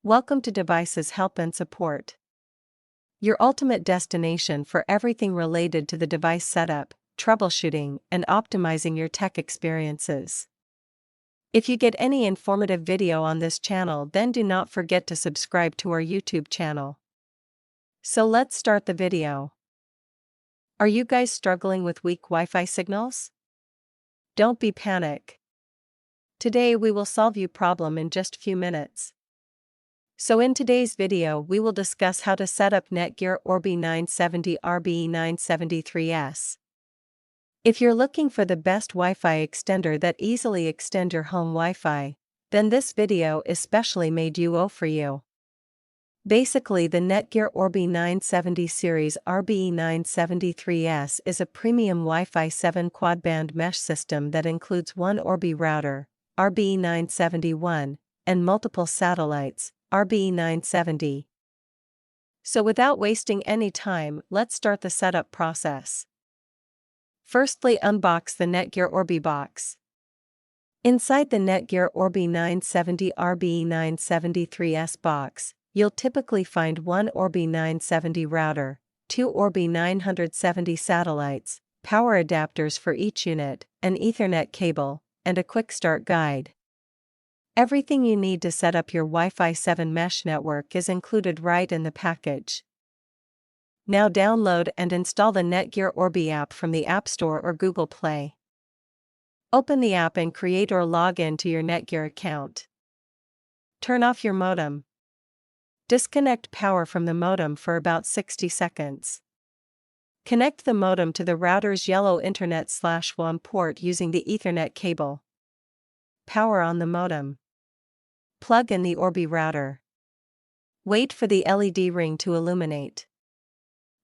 Welcome to Devices Help and Support, your ultimate destination for everything related to the device setup, troubleshooting, and optimizing your tech experiences. If you get any informative video on this channel, then do not forget to subscribe to our YouTube channel. So let's start the video. Are you guys struggling with weak Wi-Fi signals? Don't be panic. Today we will solve your problem in just a few minutes. So in today's video we will discuss how to set up Netgear Orbi 970 RBE973S. If you're looking for the best Wi-Fi extender that easily extend your home Wi-Fi, then this video is specially made for you. Basically, the Netgear Orbi 970 series RBE973S is a premium Wi-Fi 7 quad-band mesh system that includes one Orbi router, RBE971, and multiple satellites, RBE970. So without wasting any time, let's start the setup process. Firstly, unbox the Netgear Orbi box. Inside the Netgear Orbi 970 RBE973S box, you'll typically find one Orbi 970 router, two Orbi 970 satellites, power adapters for each unit, an Ethernet cable, and a quick start guide. Everything you need to set up your Wi-Fi 7 mesh network is included right in the package. Now download and install the Netgear Orbi app from the App Store or Google Play. Open the app and create or log in to your Netgear account. Turn off your modem. Disconnect power from the modem for about 60 seconds. Connect the modem to the router's yellow Internet/WAN port using the Ethernet cable. Power on the modem. Plug in the Orbi router. Wait for the LED ring to illuminate.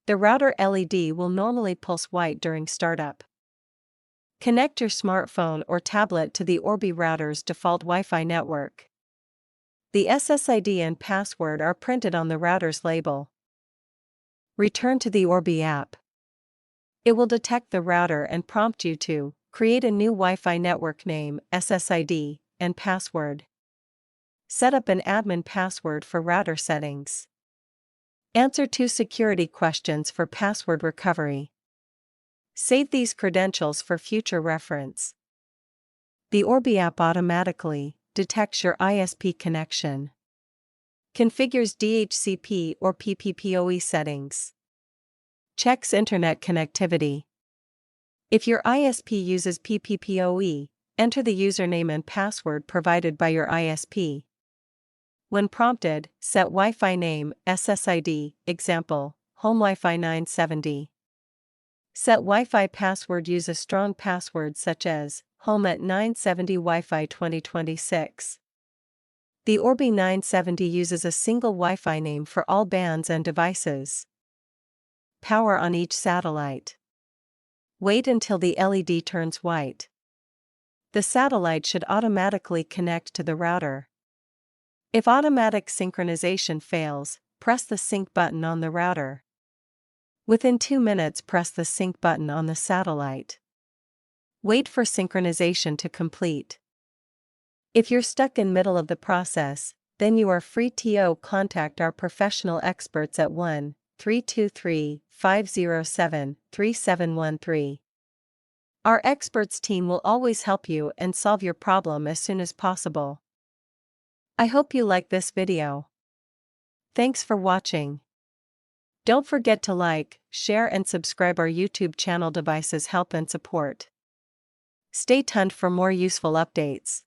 The router LED will normally pulse white during startup. Connect your smartphone or tablet to the Orbi router's default Wi-Fi network. The SSID and password are printed on the router's label. Return to the Orbi app. It will detect the router and prompt you to create a new Wi-Fi network name, SSID, and password. Set up an admin password for router settings. Answer 2 security questions for password recovery. Save these credentials for future reference. The Orbi app automatically detects your ISP connection. Configures DHCP or PPPoE settings. Checks internet connectivity. If your ISP uses PPPoE, enter the username and password provided by your ISP. When prompted, set Wi-Fi name, SSID, example, Home Wi-Fi 970. Set Wi-Fi password. Use a strong password such as Home at 970 Wi-Fi 2026. The Orbi 970 uses a single Wi-Fi name for all bands and devices. Power on each satellite. Wait until the LED turns white. The satellite should automatically connect to the router. If automatic synchronization fails, press the sync button on the router. Within 2 minutes, press the sync button on the satellite. Wait for synchronization to complete. If you're stuck in middle of the process, then you are free to contact our professional experts at 1-323-507-3713. Our experts team will always help you and solve your problem as soon as possible. I hope you like this video. Thanks for watching. Don't forget to like, share and subscribe our YouTube channel Devices Help and Support. Stay tuned for more useful updates.